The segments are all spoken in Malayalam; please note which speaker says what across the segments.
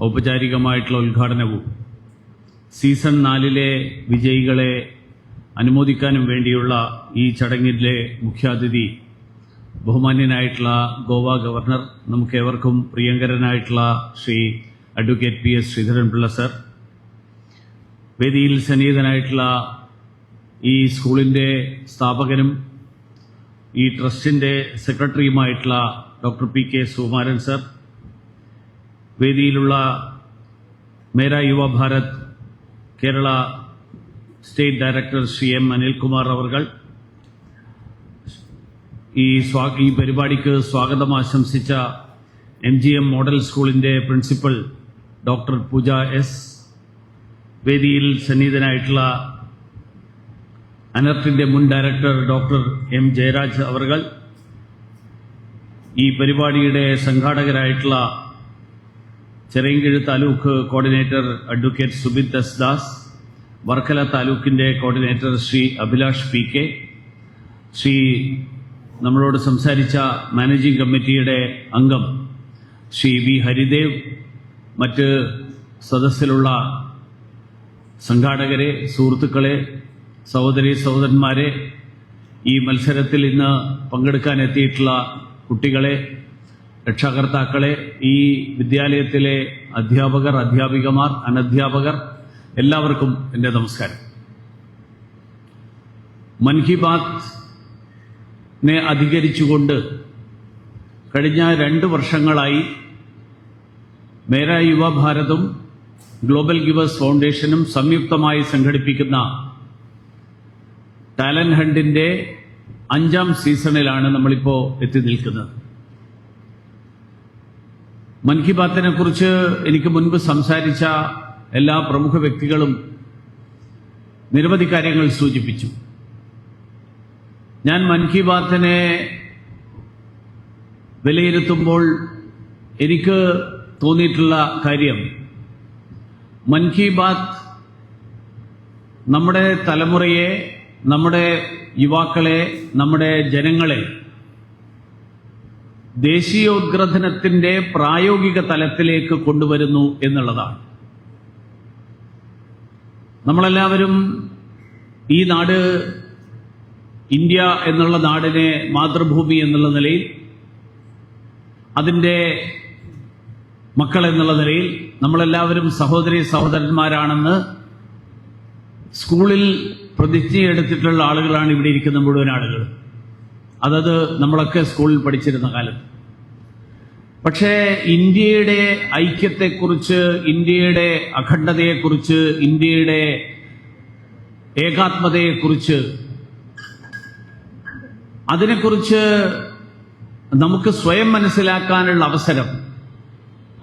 Speaker 1: ഔപചാരികമായിട്ടുള്ള ഉദ്ഘാടനവും സീസൺ 4-ലെ വിജയികളെ അനുമോദിക്കാനും വേണ്ടിയുള്ള ഈ ചടങ്ങിലെ മുഖ്യാതിഥി ബഹുമാന്യനായിട്ടുള്ള ഗോവ ഗവർണർ, നമുക്കേവർക്കും പ്രിയങ്കരനായിട്ടുള്ള Shri advocate P S Sreedharan Pillai sir, വേദിയിൽ സന്നിഹിതനായിട്ടുള്ള ഈ സ്കൂളിൻ്റെ സ്ഥാപകനും ഈ ട്രസ്റ്റിൻ്റെ സെക്രട്ടറിയുമായിട്ടുള്ള doctor P K Sukumaran sir, വേദിയിലുള്ള Mera Yuva Bharat Kerala state director Shri M Anilkumar അവർകൾ, ഈ പരിപാടിക്ക് സ്വാഗതം ആശംസിച്ച MGM മോഡൽ സ്കൂളിൻ്റെ പ്രിൻസിപ്പൽ ഡോക്ടർ പൂജ എസ്, വേദിയിൽ സന്നിഹിതനായിട്ടുള്ള അനർട്ടിന്റെ മുൻ ഡയറക്ടർ ഡോക്ടർ എം ജയരാജ് അവർകൾ, ഈ പരിപാടിയുടെ സംഘാടകരായിട്ടുള്ള Chirayinkeezhu taluk coordinator advocate Subith S Das, Varkala താലൂക്കിന്റെ coordinator Shri Abhilash P K, Shri നമ്മളോട് സംസാരിച്ച മാനേജിംഗ് കമ്മിറ്റിയുടെ അംഗം ശ്രീ വി ഹരിദേവ്, മറ്റ് സദസ്സിലുള്ള സംഘാടകരെ, സുഹൃത്തുക്കളെ, സഹോദരി സഹോദരന്മാരെ, ഈ മത്സരത്തിൽ ഇന്ന് പങ്കെടുക്കാൻ എത്തിയിട്ടുള്ള കുട്ടികളെ, രക്ഷാകർത്താക്കളെ, ഈ വിദ്യാലയത്തിലെ അധ്യാപകർ, അധ്യാപികമാർ, അനധ്യാപകർ, എല്ലാവർക്കും എൻ്റെ നമസ്കാരം. മൻ കി ബാത്തിനെ അധികരിച്ചുകൊണ്ട് കഴിഞ്ഞ 2 വർഷങ്ങളായി മേരാ യുവ ഭാരതും ഗ്ലോബൽ ഗിവേഴ്സ് ഫൗണ്ടേഷനും സംയുക്തമായി സംഘടിപ്പിക്കുന്ന ടാലന്റ് ഹണ്ടിന്റെ 5ാം സീസണിലാണ് നമ്മളിപ്പോൾ എത്തി നിൽക്കുന്നത്. മൻ കി ബാത്തിനെ കുറിച്ച് എനിക്ക് മുൻപ് സംസാരിച്ച എല്ലാ പ്രമുഖ വ്യക്തികളും നിരവധി കാര്യങ്ങൾ സൂചിപ്പിച്ചു. ഞാൻ മൻ കി ബാത്തിനെ വിലയിരുത്തുമ്പോൾ എനിക്ക് തോന്നിയിട്ടുള്ള കാര്യം, മൻ കി ബാത്ത് നമ്മുടെ തലമുറയെ, നമ്മുടെ യുവാക്കളെ, നമ്മുടെ ജനങ്ങളെ ദേശീയോദ്ഗ്രഥനത്തിന്റെ പ്രായോഗിക തലത്തിലേക്ക് കൊണ്ടുവരുന്നു എന്നുള്ളതാണ്. നമ്മളെല്ലാവരും ഈ നാട്, ഇന്ത്യ എന്നുള്ള നാടിനെ മാതൃഭൂമി എന്നുള്ള നിലയിൽ, അതിൻ്റെ മക്കൾ എന്നുള്ള നിലയിൽ നമ്മളെല്ലാവരും സഹോദരി സഹോദരന്മാരാണെന്ന് സ്കൂളിൽ പ്രതിജ്ഞയെടുത്തിട്ടുള്ള ആളുകളാണ് ഇവിടെ ഇരിക്കുന്ന മുഴുവൻ ആളുകൾ. അതത് നമ്മളൊക്കെ സ്കൂളിൽ പഠിച്ചിരുന്ന കാലത്ത്. പക്ഷേ ഇന്ത്യയുടെ ഐക്യത്തെക്കുറിച്ച്, ഇന്ത്യയുടെ അഖണ്ഡതയെക്കുറിച്ച്, ഇന്ത്യയുടെ ഏകാത്മതയെക്കുറിച്ച്, അതിനെക്കുറിച്ച് നമുക്ക് സ്വയം മനസ്സിലാക്കാനുള്ള അവസരം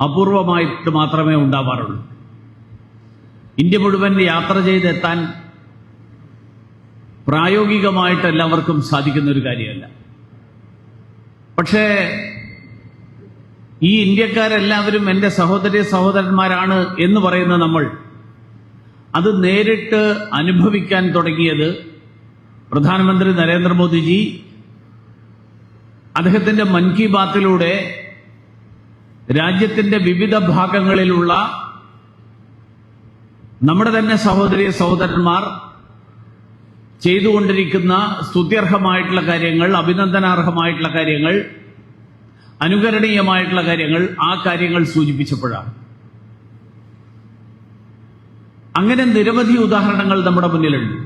Speaker 1: അപൂർവമായിട്ട് മാത്രമേ ഉണ്ടാവാറുള്ളൂ. ഇന്ത്യ മുഴുവൻ യാത്ര ചെയ്തെത്താൻ പ്രായോഗികമായിട്ട് എല്ലാവർക്കും സാധിക്കുന്ന ഒരു കാര്യമല്ല. പക്ഷേ ഈ ഇന്ത്യക്കാരെല്ലാവരും എൻ്റെ സഹോദരി സഹോദരന്മാരാണ് എന്ന് പറയുന്ന നമ്മൾ അത് നേരിട്ട് അനുഭവിക്കാൻ തുടങ്ങിയത് പ്രധാനമന്ത്രി നരേന്ദ്രമോദിജി അദ്ദേഹത്തിന്റെ മൻ കി ബാത്തിലൂടെ രാജ്യത്തിന്റെ വിവിധ ഭാഗങ്ങളിലുള്ള നമ്മുടെ തന്നെ സഹോദരി സഹോദരന്മാർ ചെയ്തുകൊണ്ടിരിക്കുന്ന സ്തുത്യർഹമായിട്ടുള്ള കാര്യങ്ങൾ, അഭിനന്ദനാർഹമായിട്ടുള്ള കാര്യങ്ങൾ, അനുകരണീയമായിട്ടുള്ള കാര്യങ്ങൾ, ആ കാര്യങ്ങൾ സൂചിപ്പിച്ചപ്പോഴാണ്. അങ്ങനെ നിരവധി ഉദാഹരണങ്ങൾ നമ്മുടെ മുന്നിലുണ്ട്.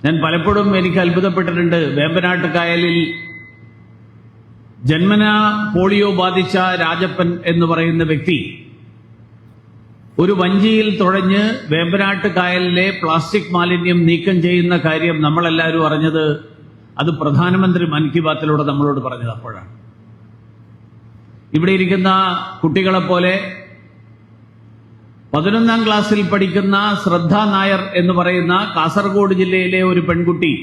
Speaker 1: ഞാൻ പലപ്പോഴും എനിക്ക് അത്ഭുതപ്പെട്ടിട്ടുണ്ട്. വേമ്പനാട്ട് കായലിൽ ജന്മനാ പോളിയോ ബാധിച്ച രാജപ്പൻ എന്ന് പറയുന്ന വ്യക്തി ഒരു വഞ്ചിയിൽ തുഴഞ്ഞ് വേമ്പനാട്ട് കായലിലെ പ്ലാസ്റ്റിക് മാലിന്യം നീക്കം ചെയ്യുന്ന കാര്യം നമ്മളെല്ലാവരും അറിഞ്ഞത് അത് പ്രധാനമന്ത്രി മൻ കി ബാത്തിലൂടെ നമ്മളോട് പറഞ്ഞത് അപ്പോഴാണ്. ഇവിടെ ഇരിക്കുന്ന കുട്ടികളെപ്പോലെ 11ാം ക്ലാസ്സിൽ പഠിക്കുന്ന ശ്രദ്ധ നായർ എന്ന് പറയുന്ന കാസർഗോഡ് ജില്ലയിലെ ഒരു പെൺകുട്ടി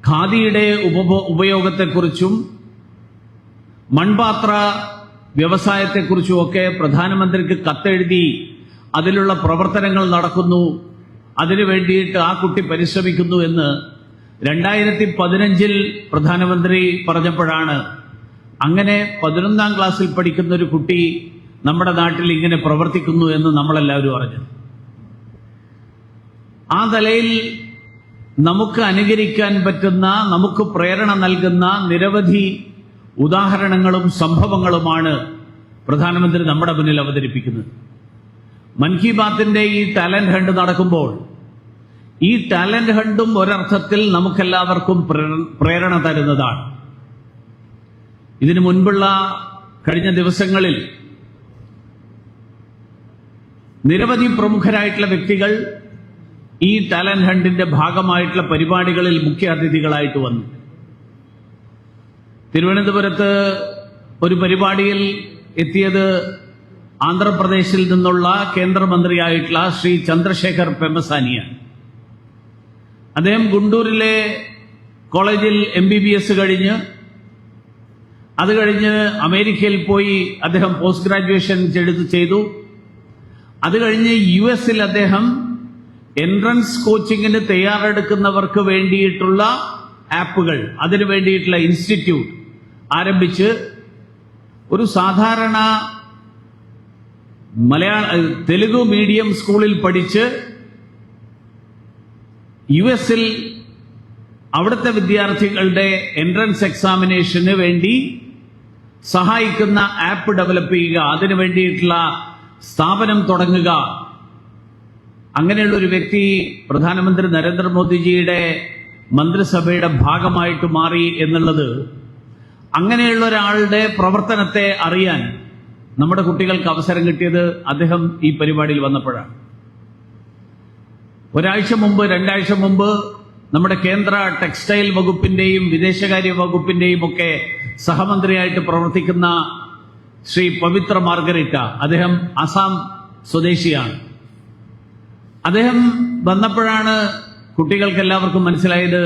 Speaker 1: ഖാദിയുടെ ഉപയോഗത്തെക്കുറിച്ചും മൺപാത്ര വ്യവസായത്തെക്കുറിച്ചുമൊക്കെ പ്രധാനമന്ത്രിക്ക് കത്തെഴുതി അതിലുള്ള പ്രവർത്തനങ്ങൾ നടക്കുന്നു, അതിനു വേണ്ടിയിട്ട് ആ കുട്ടി പരിശ്രമിക്കുന്നു എന്ന് 2015 പ്രധാനമന്ത്രി പറഞ്ഞപ്പോഴാണ് അങ്ങനെ 11ാം ക്ലാസ്സിൽ പഠിക്കുന്ന ഒരു കുട്ടി നമ്മുടെ നാട്ടിൽ ഇങ്ങനെ പ്രവർത്തിക്കുന്നു എന്ന് നമ്മളെല്ലാവരും അറിഞ്ഞു. ആ നിലയിൽ നമുക്ക് അനുകരിക്കാൻ പറ്റുന്ന, നമുക്ക് പ്രേരണ നൽകുന്ന നിരവധി ഉദാഹരണങ്ങളും സംഭവങ്ങളുമാണ് പ്രധാനമന്ത്രി നമ്മുടെ മുന്നിൽ അവതരിപ്പിക്കുന്നത്. മൻ കി ബാത്തിന്റെ ഈ ടാലന്റ് ഹണ്ട് നടക്കുമ്പോൾ ഈ ടാലന്റ് ഹണ്ടും ഒരർത്ഥത്തിൽ നമുക്കെല്ലാവർക്കും പ്രേരണ തരുന്നതാണ്. ഇതിനു മുൻപുള്ള കഴിഞ്ഞ ദിവസങ്ങളിൽ നിരവധി പ്രമുഖരായിട്ടുള്ള വ്യക്തികൾ ഈ ടാലന്റ് ഹണ്ടിന്റെ ഭാഗമായിട്ടുള്ള പരിപാടികളിൽ മുഖ്യ അതിഥികളായിട്ട് വന്നു. തിരുവനന്തപുരത്ത് ഒരു പരിപാടിയിൽ എത്തിയത് ആന്ധ്രാപ്രദേശിൽ നിന്നുള്ള കേന്ദ്രമന്ത്രിയായിട്ടുള്ള ശ്രീ ചന്ദ്രശേഖർ പെമ്മസാനിയാണ്. അദ്ദേഹം ഗുണ്ടൂരിലെ കോളേജിൽ MBBS കഴിഞ്ഞ്, അത് കഴിഞ്ഞ് അമേരിക്കയിൽ പോയി അദ്ദേഹം പോസ്റ്റ് ഗ്രാജുവേഷൻ ചെയ്തു. അത് കഴിഞ്ഞ് US അദ്ദേഹം എൻട്രൻസ് കോച്ചിങ്ങിന് തയ്യാറെടുക്കുന്നവർക്ക് വേണ്ടിയിട്ടുള്ള ആപ്പുകൾ, അതിനു വേണ്ടിയിട്ടുള്ള ഇൻസ്റ്റിറ്റ്യൂട്ട് ആരംഭിച്ച് ഒരു സാധാരണ തെലുഗു മീഡിയം സ്കൂളിൽ പഠിച്ച് US അവിടുത്തെ വിദ്യാർത്ഥികളുടെ എൻട്രൻസ് എക്സാമിനേഷന് വേണ്ടി സഹായിക്കുന്ന ആപ്പ് ഡെവലപ്പ് ചെയ്യുക, അതിനു വേണ്ടിയിട്ടുള്ള സ്ഥാപനം തുടങ്ങുക. അങ്ങനെയുള്ള ഒരു വ്യക്തി പ്രധാനമന്ത്രി നരേന്ദ്രമോദിജിയുടെ മന്ത്രിസഭയുടെ ഭാഗമായിട്ട് മാറി എന്നുള്ളത്, അങ്ങനെയുള്ള ഒരാളുടെ പ്രവർത്തനത്തെ അറിയാൻ നമ്മുടെ കുട്ടികൾക്ക് അവസരം കിട്ടിയത് അദ്ദേഹം ഈ പരിപാടിയിൽ വന്നപ്പോഴാണ്. ഒരാഴ്ച മുമ്പ്, 2 ആഴ്ച മുമ്പ് നമ്മുടെ കേന്ദ്ര ടെക്സ്റ്റൈൽ വകുപ്പിന്റെയും വിദേശകാര്യ വകുപ്പിന്റെയും ഒക്കെ സഹമന്ത്രിയായിട്ട് പ്രവർത്തിക്കുന്ന ശ്രീ പവിത്ര മാർഗരേറ്റ, അദ്ദേഹം അസാം സ്വദേശിയാണ്. അദ്ദേഹം വന്നപ്പോഴാണ് കുട്ടികൾക്ക് എല്ലാവർക്കും മനസ്സിലായത്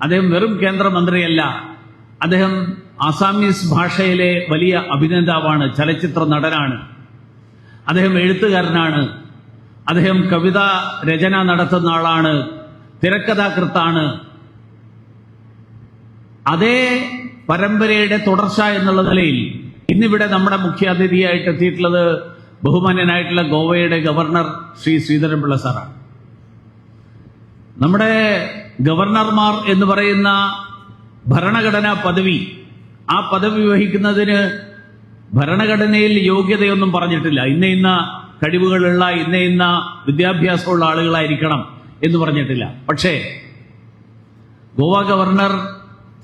Speaker 1: അദ്ദേഹം വെറും കേന്ദ്രമന്ത്രിയല്ല, അദ്ദേഹം ആസാമീസ് ഭാഷയിലെ വലിയ അഭിനേതാവാണ്, ചലച്ചിത്ര നടനാണ്, അദ്ദേഹം എഴുത്തുകാരനാണ്, അദ്ദേഹം കവിതാ രചന നടത്തുന്ന ആളാണ്, തിരക്കഥാകൃത്താണ്. അതേ പരമ്പരയുടെ തുടർച്ച എന്നുള്ള നിലയിൽ ഇന്നിവിടെ നമ്മുടെ മുഖ്യാതിഥിയായിട്ട് എത്തിയിട്ടുള്ളത് ബഹുമാന്യനായിട്ടുള്ള ഗോവയുടെ ഗവർണർ ശ്രീ ശ്രീധരൻപിള്ള സാറാണ്. നമ്മുടെ ഗവർണർമാർ എന്ന് പറയുന്ന ഭരണഘടനാ പദവി, ആ പദവി വഹിക്കുന്നതിന് ഭരണഘടനയിൽ യോഗ്യതയൊന്നും പറഞ്ഞിട്ടില്ല. ഇന്ന കഴിവുകളുള്ള, ഇന്ന വിദ്യാഭ്യാസമുള്ള ആളുകളായിരിക്കണം എന്ന് പറഞ്ഞിട്ടില്ല. പക്ഷേ ഗോവ ഗവർണർ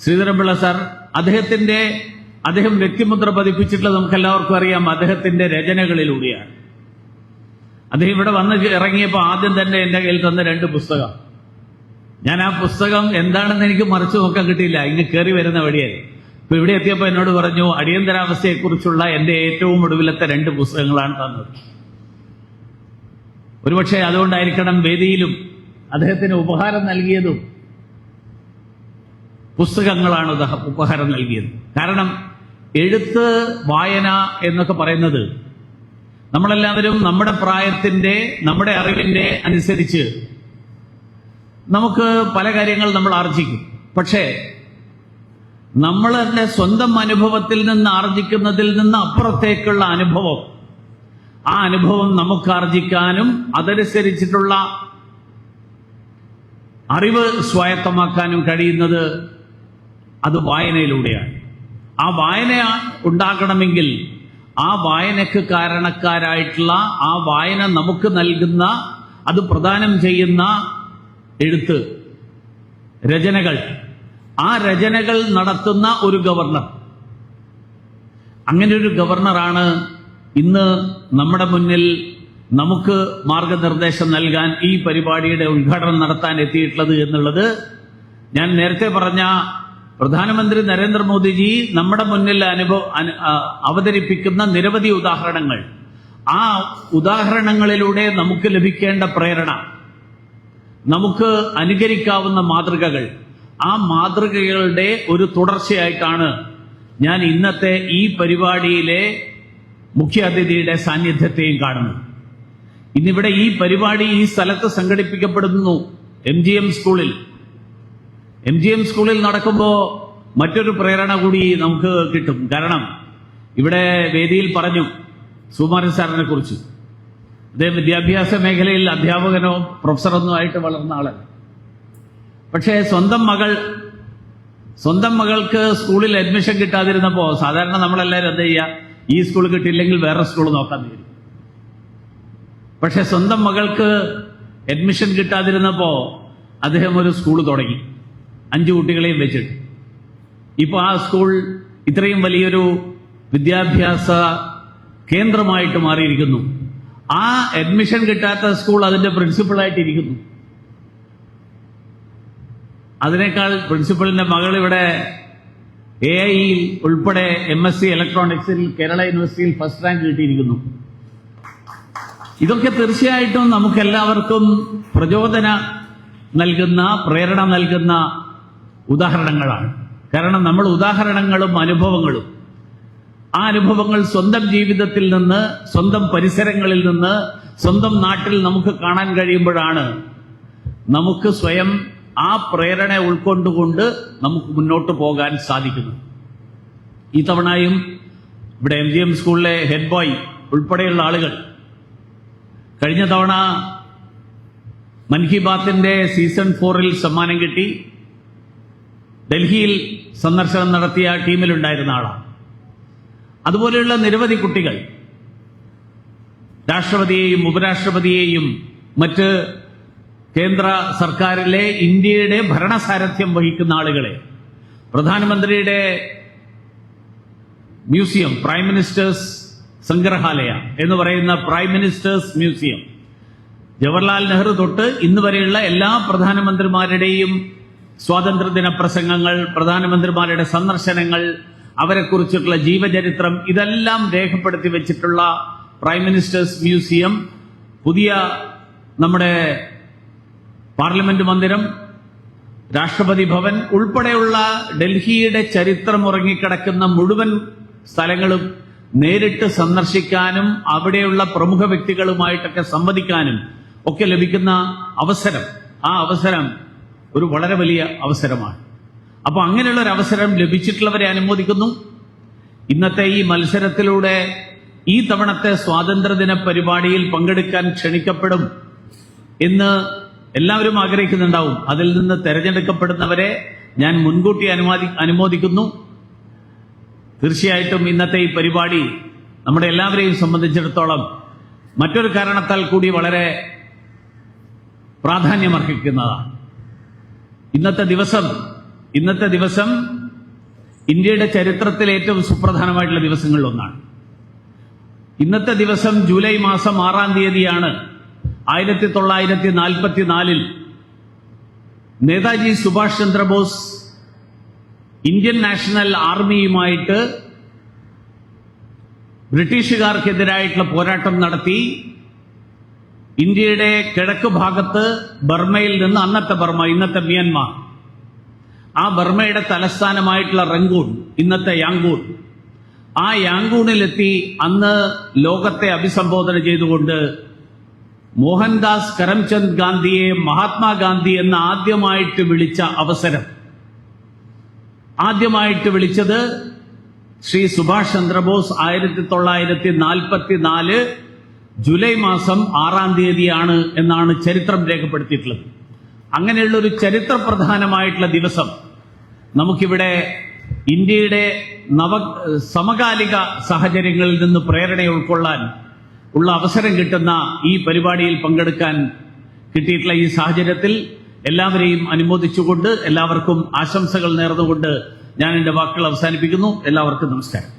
Speaker 1: ശ്രീധരൻപിള്ള സാർ, അദ്ദേഹം വ്യക്തിമുദ്ര പതിപ്പിച്ചിട്ടുള്ളത് നമുക്കെല്ലാവർക്കും അറിയാം, അദ്ദേഹത്തിന്റെ രചനകളിലൂടെയാണ്. അദ്ദേഹം ഇവിടെ വന്ന് ഇറങ്ങിയപ്പോൾ ആദ്യം തന്നെ എന്റെ കയ്യിൽ തന്ന 2 പുസ്തകം. ഞാൻ ആ പുസ്തകം എന്താണെന്ന് എനിക്ക് മറിച്ചു നോക്കാൻ കിട്ടിയില്ല, ഇങ്ങ് കയറി വരുന്ന വഴിയായി. ഇപ്പൊ ഇവിടെ എത്തിയപ്പോൾ എന്നോട് പറഞ്ഞു, അടിയന്തരാവസ്ഥയെക്കുറിച്ചുള്ള എന്റെ ഏറ്റവും ഒടുവിലത്തെ 2 പുസ്തകങ്ങളാണ് തന്നത്. ഒരുപക്ഷെ അതുകൊണ്ടായിരിക്കണം വേദിയിലും അദ്ദേഹത്തിന് ഉപഹാരം നൽകിയതും പുസ്തകങ്ങളാണ് ഉപഹാരം നൽകിയത്. കാരണം എഴുത്ത്, വായന എന്നൊക്കെ പറയുന്നത് നമ്മളെല്ലാവരും നമ്മുടെ പ്രായത്തിന്റെ, നമ്മുടെ അറിവിന്റെ അനുസരിച്ച് നമുക്ക് പല കാര്യങ്ങൾ നമ്മൾ ആർജിക്കും. പക്ഷേ നമ്മളുടെ സ്വന്തം അനുഭവത്തിൽ നിന്ന് ആർജിക്കുന്നതിൽ നിന്ന് അപ്പുറത്തേക്കുള്ള അനുഭവം, ആ അനുഭവം നമുക്ക് ആർജിക്കാനും അതനുസരിച്ചിട്ടുള്ള അറിവ് സ്വായത്തമാക്കാനും കഴിയുന്നത് അത് വായനയിലൂടെയാണ്. ആ വായന ഉണ്ടാകണമെങ്കിൽ ആ വായനക്ക് കാരണക്കാരായിട്ടുള്ള, ആ വായന നമുക്ക് നൽകുന്ന, അത് പ്രദാനം ചെയ്യുന്ന എഴുത്ത്, രചനകൾ, ആ രചനകൾ നടത്തുന്ന ഒരു ഗവർണർ, അങ്ങനെ ഒരു ഗവർണറാണ് ഇന്ന് നമ്മുടെ മുന്നിൽ നമുക്ക് മാർഗനിർദ്ദേശം നൽകാൻ, ഈ പരിപാടിയുടെ ഉദ്ഘാടനം നടത്താൻ എത്തിയിട്ടുള്ളത് എന്നുള്ളത് ഞാൻ നേരത്തെ പറഞ്ഞ പ്രധാനമന്ത്രി നരേന്ദ്രമോദിജി നമ്മുടെ മുന്നിൽ അവതരിപ്പിക്കുന്ന നിരവധി ഉദാഹരണങ്ങൾ, ആ ഉദാഹരണങ്ങളിലൂടെ നമുക്ക് ലഭിക്കേണ്ട പ്രേരണ, നമുക്ക് അനുകരിക്കാവുന്ന മാതൃകകൾ, ആ മാതൃകകളുടെ ഒരു തുടർച്ചയായിട്ടാണ് ഞാൻ ഇന്നത്തെ ഈ പരിപാടിയിലെ മുഖ്യാതിഥിയുടെ സാന്നിധ്യത്തെയും കാണുന്നത്. ഇന്നിവിടെ ഈ പരിപാടി ഈ സ്ഥലത്ത് സംഘടിപ്പിക്കപ്പെടുന്നു, MGM സ്കൂളിൽ. MGM സ്കൂളിൽ നടക്കുമ്പോൾ മറ്റൊരു പ്രേരണ കൂടി നമുക്ക് കിട്ടും. കാരണം ഇവിടെ വേദിയിൽ പറഞ്ഞു, സുകുമാരൻ സാറിനെ കുറിച്ച്. അദ്ദേഹം വിദ്യാഭ്യാസ മേഖലയിൽ അധ്യാപകനോ പ്രൊഫസറൊന്നും ആയിട്ട് വളർന്ന ആളല്ല. പക്ഷേ സ്വന്തം മകൾക്ക് സ്കൂളിൽ അഡ്മിഷൻ കിട്ടാതിരുന്നപ്പോ സാധാരണ നമ്മളെല്ലാവരും എന്താ ചെയ്യുക, ഈ സ്കൂൾ കിട്ടിയില്ലെങ്കിൽ വേറെ സ്കൂൾ നോക്കാൻ തീരും. പക്ഷെ സ്വന്തം മകൾക്ക് അഡ്മിഷൻ കിട്ടാതിരുന്നപ്പോ അദ്ദേഹം ഒരു സ്കൂൾ തുടങ്ങി, 5 കുട്ടികളെയും വെച്ചിട്ട്. ഇപ്പൊ ആ സ്കൂൾ ഇത്രയും വലിയൊരു വിദ്യാഭ്യാസ കേന്ദ്രമായിട്ട് മാറിയിരിക്കുന്നു. ആ അഡ്മിഷൻ കിട്ടാത്ത സ്കൂൾ അതിന്റെ പ്രിൻസിപ്പളായിട്ടിരിക്കുന്നു. അതിനേക്കാൾ പ്രിൻസിപ്പളിന്റെ മകൾ ഇവിടെ AI ഉൾപ്പെടെ MSc ഇലക്ട്രോണിക്സിൽ കേരള യൂണിവേഴ്സിറ്റിയിൽ ഫസ്റ്റ് റാങ്ക് കിട്ടിയിരിക്കുന്നു. ഇതൊക്കെ തീർച്ചയായിട്ടും നമുക്കെല്ലാവർക്കും പ്രേരണ നൽകുന്ന ഉദാഹരണങ്ങളാണ്. കാരണം നമ്മൾ ഉദാഹരണങ്ങളും അനുഭവങ്ങളും, ആ അനുഭവങ്ങൾ സ്വന്തം ജീവിതത്തിൽ നിന്ന്, സ്വന്തം പരിസരങ്ങളിൽ നിന്ന്, സ്വന്തം നാട്ടിൽ നമുക്ക് കാണാൻ കഴിയുമ്പോഴാണ് നമുക്ക് സ്വയം ആ പ്രേരണ ഉൾക്കൊണ്ടുകൊണ്ട് നമുക്ക് മുന്നോട്ട് പോകാൻ സാധിക്കുന്നത്. ഈ തവണയും ഇവിടെ MGM സ്കൂളിലെ ഹെഡ് ബോയ് ഉൾപ്പെടെയുള്ള ആളുകൾ കഴിഞ്ഞ തവണ മൻ കി ബാത്തിന്റെ സീസൺ 4 സമ്മാനം കിട്ടി ഡൽഹിയിൽ സന്ദർശനം നടത്തിയ ടീമിലുണ്ടായിരുന്ന ആളാണ്. അതുപോലെയുള്ള നിരവധി കുട്ടികൾ രാഷ്ട്രപതിയെയും ഉപരാഷ്ട്രപതിയെയും മറ്റ് കേന്ദ്ര സർക്കാരിലെ ഇന്ത്യയുടെ ഭരണസാരഥ്യം വഹിക്കുന്ന ആളുകളെ, പ്രധാനമന്ത്രിയുടെ മ്യൂസിയം, പ്രൈം മിനിസ്റ്റേഴ്സ് സംഗ്രഹാലയ എന്ന് പറയുന്ന prime ministers museum, Jawaharlal Nehru തൊട്ട് ഇന്ന് വരെയുള്ള എല്ലാ പ്രധാനമന്ത്രിമാരുടെയും സ്വാതന്ത്ര്യദിന പ്രസംഗങ്ങൾ, പ്രധാനമന്ത്രിമാരുടെ സന്ദർശനങ്ങൾ, അവരെക്കുറിച്ചിട്ടുള്ള ജീവചരിത്രം, ഇതെല്ലാം രേഖപ്പെടുത്തി വെച്ചിട്ടുള്ള പ്രൈം മിനിസ്റ്റേഴ്സ് മ്യൂസിയം, പുതിയ നമ്മുടെ പാർലമെന്റ് മന്ദിരം, രാഷ്ട്രപതി ഭവൻ ഉൾപ്പെടെയുള്ള ഡൽഹിയുടെ ചരിത്രം ഉറങ്ങിക്കിടക്കുന്ന മുഴുവൻ സ്ഥലങ്ങളും നേരിട്ട് സന്ദർശിക്കാനും അവിടെയുള്ള പ്രമുഖ വ്യക്തികളുമായിട്ടൊക്കെ സംവദിക്കാനും ഒക്കെ ലഭിക്കുന്ന അവസരം, ആ അവസരം ഒരു വളരെ വലിയ അവസരമാണ്. അപ്പൊ അങ്ങനെയുള്ള ഒരു അവസരം ലഭിച്ചിട്ടുള്ളവരെ അനുമോദിക്കുന്നു. ഇന്നത്തെ ഈ മത്സരത്തിലൂടെ ഈ തവണത്തെ സ്വാതന്ത്ര്യദിന പരിപാടിയിൽ പങ്കെടുക്കാൻ ക്ഷണിക്കപ്പെടും എന്ന് എല്ലാവരും ആഗ്രഹിക്കുന്നുണ്ടാവും. അതിൽ നിന്ന് തെരഞ്ഞെടുക്കപ്പെടുന്നവരെ ഞാൻ മുൻകൂട്ടി അനുമോദിക്കുന്നു. തീർച്ചയായിട്ടും ഇന്നത്തെ ഈ പരിപാടി നമ്മുടെ എല്ലാവരെയും സംബന്ധിച്ചിടത്തോളം മറ്റൊരു കാരണത്താൽ കൂടി വളരെ പ്രാധാന്യമർഹിക്കുന്നതാണ്. ഇന്നത്തെ ദിവസം ഇന്ത്യയുടെ ചരിത്രത്തിൽ ഏറ്റവും സുപ്രധാനമായിട്ടുള്ള ദിവസങ്ങളിൽ ഒന്നാണ്. ഇന്നത്തെ ദിവസം ജൂലൈ മാസം 6-ാം തീയതിയാണ് 1944 നേതാജി സുഭാഷ് ചന്ദ്രബോസ് ഇന്ത്യൻ നാഷണൽ ആർമിയുമായിട്ട് ബ്രിട്ടീഷുകാർക്കെതിരായിട്ടുള്ള പോരാട്ടം നടത്തി ഇന്ത്യയുടെ കിഴക്ക് ഭാഗത്ത് ബർമയിൽ നിന്ന്, അന്നത്തെ ബർമ, ഇന്നത്തെ മ്യാൻമാർ, ആ ബർമയുടെ തലസ്ഥാനമായിട്ടുള്ള റംഗൂൺ, ഇന്നത്തെ യാങ്കൂൺ, ആ യാങ്കൂണിലെത്തി അന്ന് ലോകത്തെ അഭിസംബോധന ചെയ്തുകൊണ്ട് മോഹൻദാസ് കരംചന്ദ് ഗാന്ധിയെ മഹാത്മാഗാന്ധി എന്ന് ആദ്യമായിട്ട് വിളിച്ചത് ശ്രീ സുഭാഷ് ചന്ദ്രബോസ് 1944 ജൂലൈ മാസം 6-ാം തീയതിയാണ് എന്നാണ് ചരിത്രം രേഖപ്പെടുത്തിയിട്ടുള്ളത്. അങ്ങനെയുള്ള ഒരു ചരിത്രപ്രധാനമായിട്ടുള്ള ദിവസം നമുക്കിവിടെ ഇന്ത്യയുടെ സമകാലിക സാഹചര്യങ്ങളിൽ നിന്ന് പ്രേരണ ഉൾക്കൊള്ളാൻ ഉള്ള അവസരം കിട്ടുന്ന ഈ പരിപാടിയിൽ പങ്കെടുക്കാൻ കിട്ടിയിട്ടുള്ള ഈ സാഹചര്യത്തിൽ എല്ലാവരെയും അനുമോദിച്ചുകൊണ്ട്, എല്ലാവർക്കും ആശംസകൾ നേർന്നുകൊണ്ട് ഞാൻ എന്റെ വാക്കുകൾ അവസാനിപ്പിക്കുന്നു. എല്ലാവർക്കും നമസ്കാരം.